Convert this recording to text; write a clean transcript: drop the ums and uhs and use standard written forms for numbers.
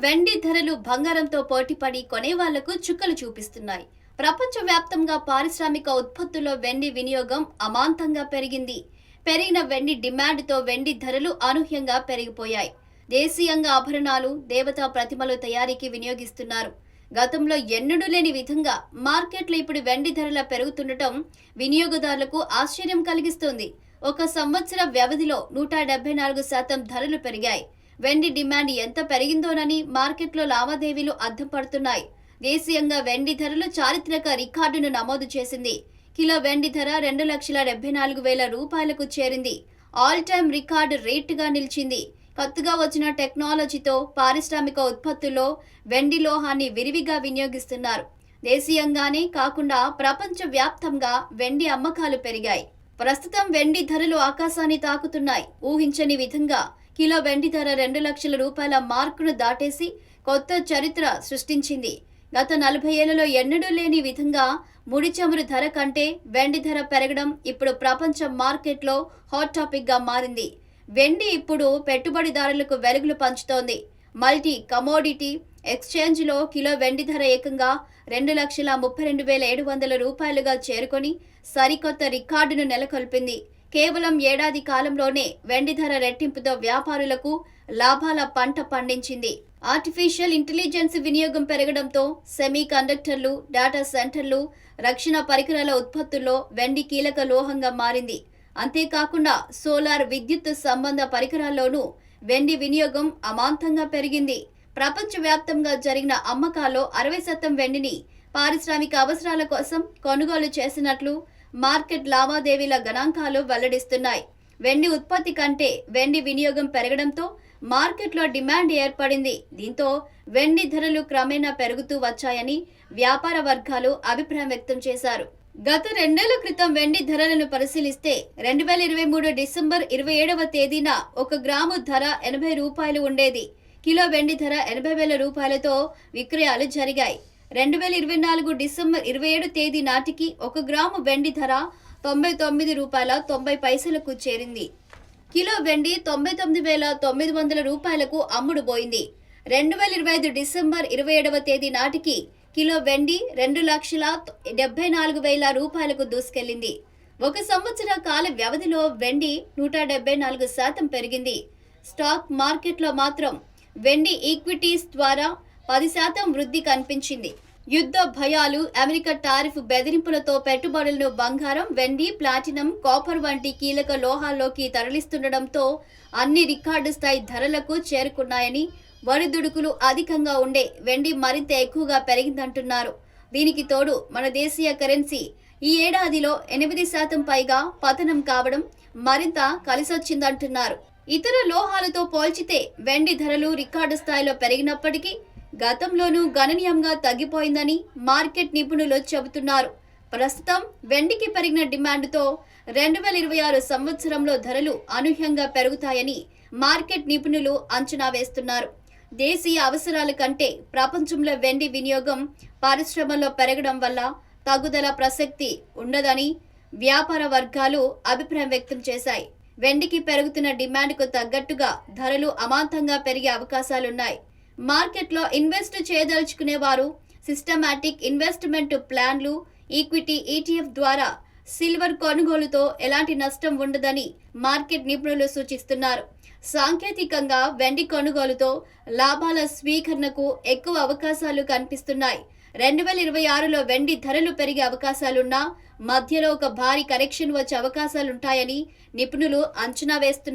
వెండి ధరలు బంగారంతో పోటీపడి కొనేవాళ్లకు చుక్కలు చూపిస్తున్నాయి. ప్రపంచవ్యాప్తంగా పారిశ్రామిక ఉత్పత్తుల్లో వెండి వినియోగం అమాంతంగా పెరిగింది. పెరిగిన వెండి డిమాండ్తో వెండి ధరలు అనూహ్యంగా పెరిగిపోయాయి. దేశీయంగా ఆభరణాలు, దేవతా ప్రతిమలు తయారీకి వినియోగిస్తున్నారు. గతంలో ఎన్నడూ లేని విధంగా మార్కెట్లో ఇప్పుడు వెండి ధరల పెరుగుతుండటం వినియోగదారులకు ఆశ్చర్యం కలిగిస్తోంది. ఒక సంవత్సర వ్యవధిలో 174% ధరలు పెరిగాయి. వెండి డిమాండ్ ఎంత పెరిగిందోనని మార్కెట్లో లావాదేవీలు అద్దం పడుతున్నాయి. దేశీయంగా వెండి ధరలు చారిత్రక రికార్డును నమోదు చేసింది. కిలో వెండి ధర 2,74,000 రూపాయలకు చేరింది. ఆల్ టైమ్ రికార్డు రేటుగా నిలిచింది. కొత్తగా వచ్చిన టెక్నాలజీతో పారిశ్రామిక ఉత్పత్తుల్లో వెండి లోహాన్ని విరివిగా వినియోగిస్తున్నారు. దేశీయంగానే కాకుండా ప్రపంచవ్యాప్తంగా వెండి అమ్మకాలు పెరిగాయి. ప్రస్తుతం వెండి ధరలు ఆకాశాన్ని తాకుతున్నాయి. ఊహించని విధంగా కిలో వెండి ధర 2 లక్షల రూపాయల మార్కును దాటేసి కొత్త చరిత్ర సృష్టించింది. గత 40 ఏళ్లలో ఎన్నడూ లేని విధంగా ముడి చమురు ధర కంటే వెండి ధర పెరగడం ఇప్పుడు ప్రపంచ మార్కెట్లో హాట్ టాపిక్ గా మారింది. వెండి ఇప్పుడు పెట్టుబడిదారులకు వెలుగులు పంచుతోంది. మల్టీ కమోడిటీ ఎక్స్చేంజ్లో కిలో వెండి ధర ఏకంగా 2,32,700 రూపాయలుగా చేరుకొని సరికొత్త రికార్డును నెలకొల్పింది. కేవలం ఏడాది కాలంలోనే వెండి ధర రెట్టింపుతో వ్యాపారులకు లాభాల పంట పండించింది. ఆర్టిఫిషియల్ ఇంటెలిజెన్స్ వినియోగం పెరగడంతో సెమీ కండక్టర్లు, డేటా సెంటర్లు, రక్షణ పరికరాల ఉత్పత్తుల్లో వెండి కీలక లోహంగా మారింది. అంతేకాకుండా సోలార్ విద్యుత్ సంబంధ పరికరాల్లోనూ వెండి వినియోగం అమాంతంగా పెరిగింది. ప్రపంచవ్యాప్తంగా జరిగిన అమ్మకాల్లో 60% వెండిని పారిశ్రామిక అవసరాల కోసం కొనుగోలు చేసినట్లు మార్కెట్ లావాదేవీల గణాంకాలు వెల్లడిస్తున్నాయి. వెండి ఉత్పత్తి కంటే వెండి వినియోగం పెరగడంతో మార్కెట్లో డిమాండ్ ఏర్పడింది. దీంతో వెండి ధరలు క్రమేణా పెరుగుతూ వచ్చాయని వ్యాపార వర్గాలు అభిప్రాయం వ్యక్తం చేశారు. గత 2 ఏళ్ల క్రితం వెండి ధరలను పరిశీలిస్తే 2023 డిసెంబర్ 27వ తేదీన 1 గ్రాము ధర 80 రూపాయలు ఉండేది. కిలో వెండి ధర 80,000 రూపాయలతో విక్రయాలు జరిగాయి. 2024 డిసెంబర్ 27 తేదీ నాటికి 1 గ్రాము వెండి ధర 99 రూపాయల 90 పైసలకు చేరింది. కిలో వెండి 99,900 రూపాయలకు అమ్ముడుపోయింది. 2025 డిసెంబర్ 27వ తేదీ నాటికి కిలో వెండి 2,74,000 రూపాయలకు దూసుకెళ్లింది. ఒక సంవత్సర కాల వ్యవధిలో వెండి 174% పెరిగింది. స్టాక్ మార్కెట్లో మాత్రం వెండి ఈక్విటీస్ ద్వారా 10% వృద్ధి కనిపించింది. యుద్ధ భయాలు, అమెరికా టారిఫ్ బెదిరింపులతో పెట్టుబడులను బంగారం, వెండి, ప్లాటినం, కాపర్ వంటి కీలక లోహాల్లోకి తరలిస్తుండటంతో అన్ని రికార్డు స్థాయి ధరలకు చేరుకున్నాయని, ఒడిదుడుకులు అధికంగా ఉండే వెండి మరింత ఎక్కువగా పెరిగిందంటున్నారు. దీనికి తోడు మన దేశీయ కరెన్సీ ఈ ఏడాదిలో 8% పైగా పతనం కావడం మరింత కలిసొచ్చిందంటున్నారు. ఇతర లోహాలతో పోల్చితే వెండి ధరలు రికార్డు స్థాయిలో పెరిగినప్పటికీ గతంలోనూ గణనీయంగా తగ్గిపోయిందని మార్కెట్ నిపుణులు చెబుతున్నారు. ప్రస్తుతం వెండికి పెరిగిన డిమాండ్తో 2026 సంవత్సరంలో ధరలు అనూహ్యంగా పెరుగుతాయని మార్కెట్ నిపుణులు అంచనా వేస్తున్నారు. దేశీయ అవసరాల కంటే ప్రపంచంలో వెండి వినియోగం పరిశ్రమల్లో పెరగడం వల్ల తగ్గుదల ప్రసక్తి ఉండదని వ్యాపార వర్గాలు అభిప్రాయం వ్యక్తం చేశాయి. వెండికి పెరుగుతున్న డిమాండ్కు తగ్గట్టుగా ధరలు అమాంతంగా పెరిగే అవకాశాలున్నాయి. మార్కెట్లో ఇన్వెస్ట్ చేయదలుచుకునే వారు సిస్టమాటిక్ ఇన్వెస్ట్మెంట్ ప్లాన్లు, ఈక్విటీ ETF ద్వారా సిల్వర్ కొనుగోలుతో ఎలాంటి నష్టం ఉండదని మార్కెట్ నిపుణులు సూచిస్తున్నారు. సాంకేతికంగా వెండి కొనుగోలుతో లాభాల స్వీకరణకు ఎక్కువ అవకాశాలు కనిపిస్తున్నాయి. 2026లో వెండి ధరలు పెరిగే అవకాశాలున్నా మధ్యలో ఒక భారీ కరెక్షన్ వచ్చే అవకాశాలుంటాయని నిపుణులు అంచనా వేస్తున్నారు.